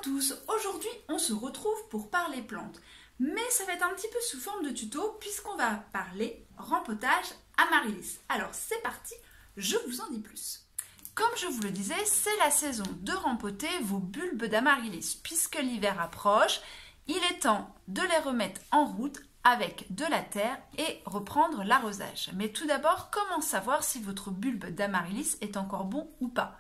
tous, aujourd'hui on se retrouve pour parler plantes, mais ça va être un petit peu sous forme de tuto puisqu'on va parler rempotage amaryllis. Alors c'est parti, je vous en dis plus. Comme je vous le disais, c'est la saison de rempoter vos bulbes d'amaryllis puisque l'hiver approche, il est temps de les remettre en route avec de la terre et reprendre l'arrosage. Mais tout d'abord, comment savoir si votre bulbe d'amaryllis est encore bon ou pas ?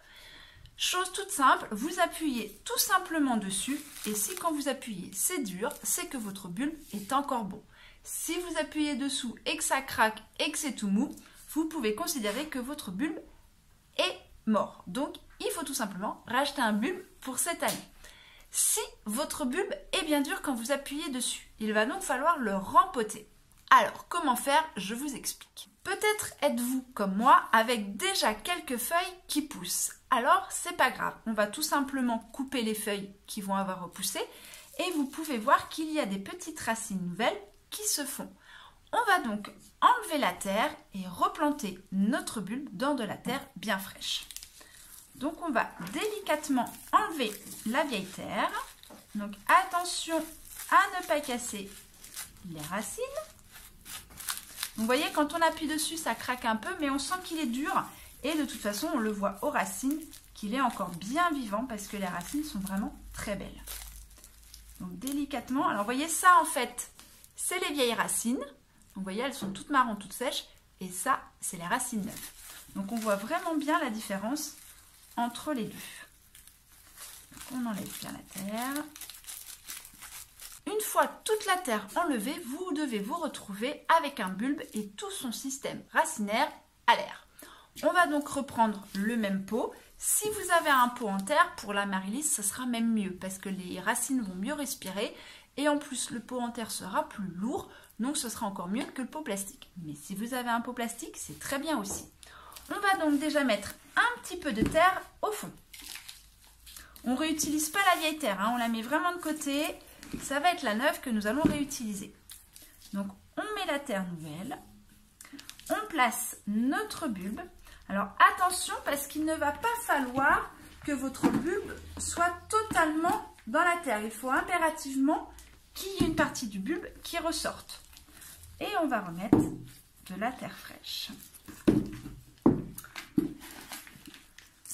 Chose toute simple, vous appuyez tout simplement dessus et si quand vous appuyez c'est dur, c'est que votre bulbe est encore bon. Si vous appuyez dessous et que ça craque et que c'est tout mou, vous pouvez considérer que votre bulbe est mort. Donc il faut tout simplement racheter un bulbe pour cette année. Si votre bulbe est bien dur quand vous appuyez dessus, il va donc falloir le rempoter. Alors comment faire? Je vous explique. Peut-être êtes-vous comme moi avec déjà quelques feuilles qui poussent. Alors c'est pas grave, on va tout simplement couper les feuilles qui vont avoir repoussé et vous pouvez voir qu'il y a des petites racines nouvelles qui se font. On va donc enlever la terre et replanter notre bulbe dans de la terre bien fraîche. Donc on va délicatement enlever la vieille terre. Donc attention à ne pas casser les racines. Vous voyez, quand on appuie dessus, ça craque un peu, mais on sent qu'il est dur. Et de toute façon, on le voit aux racines qu'il est encore bien vivant parce que les racines sont vraiment très belles. Donc délicatement, alors vous voyez ça en fait, c'est les vieilles racines. Donc vous voyez, elles sont toutes marron, toutes sèches. Et ça, c'est les racines neuves. Donc on voit vraiment bien la différence entre les deux. Donc, on enlève bien la terre. Une fois toute la terre enlevée, vous devez vous retrouver avec un bulbe et tout son système racinaire à l'air. On va donc reprendre le même pot. Si vous avez un pot en terre, pour l'amaryllis, ce sera même mieux parce que les racines vont mieux respirer et en plus le pot en terre sera plus lourd, donc ce sera encore mieux que le pot plastique. Mais si vous avez un pot plastique, c'est très bien aussi. On va donc déjà mettre un petit peu de terre au fond. On ne réutilise pas la vieille terre, hein, on la met vraiment de côté. Ça va être la neuve que nous allons réutiliser. Donc on met la terre nouvelle, on place notre bulbe. Alors attention parce qu'il ne va pas falloir que votre bulbe soit totalement dans la terre. Il faut impérativement qu'il y ait une partie du bulbe qui ressorte. Et on va remettre de la terre fraîche.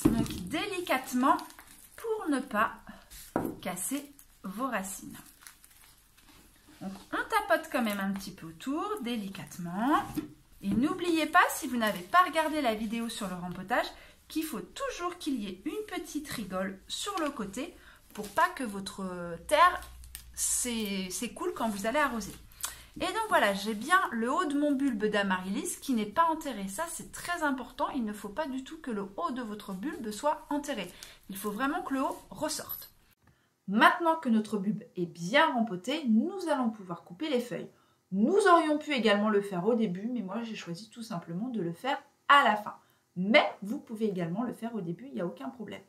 Donc délicatement pour ne pas casser vos racines. Donc on tapote quand même un petit peu autour, délicatement. Et n'oubliez pas, si vous n'avez pas regardé la vidéo sur le rempotage, qu'il faut toujours qu'il y ait une petite rigole sur le côté pour pas que votre terre s'écoule quand vous allez arroser. Et donc voilà, j'ai bien le haut de mon bulbe d'amaryllis qui n'est pas enterré. Ça, c'est très important. Il ne faut pas du tout que le haut de votre bulbe soit enterré. Il faut vraiment que le haut ressorte. Maintenant que notre bulbe est bien rempoté, nous allons pouvoir couper les feuilles. Nous aurions pu également le faire au début, mais moi j'ai choisi tout simplement de le faire à la fin. Mais vous pouvez également le faire au début, il n'y a aucun problème.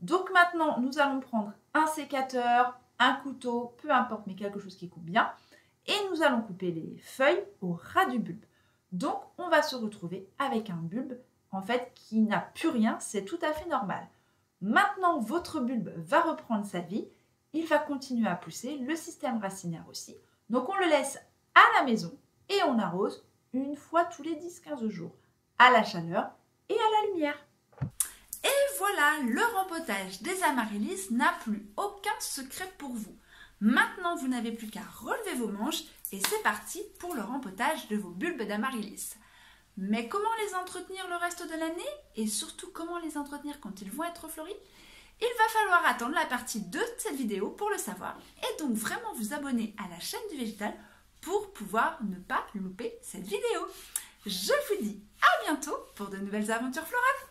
Donc maintenant, nous allons prendre un sécateur, un couteau, peu importe, mais quelque chose qui coupe bien. Et nous allons couper les feuilles au ras du bulbe. Donc on va se retrouver avec un bulbe en fait qui n'a plus rien, c'est tout à fait normal. Maintenant, votre bulbe va reprendre sa vie, il va continuer à pousser, le système racinaire aussi. Donc, on le laisse à la maison et on arrose une fois tous les 10-15 jours, à la chaleur et à la lumière. Et voilà, le rempotage des amaryllis n'a plus aucun secret pour vous. Maintenant, vous n'avez plus qu'à relever vos manches et c'est parti pour le rempotage de vos bulbes d'amaryllis. Mais comment les entretenir le reste de l'année et surtout comment les entretenir quand ils vont être fleuris? Il va falloir attendre la partie 2 de cette vidéo pour le savoir et donc vraiment vous abonner à la chaîne du végétal pour pouvoir ne pas louper cette vidéo. Je vous dis à bientôt pour de nouvelles aventures florales.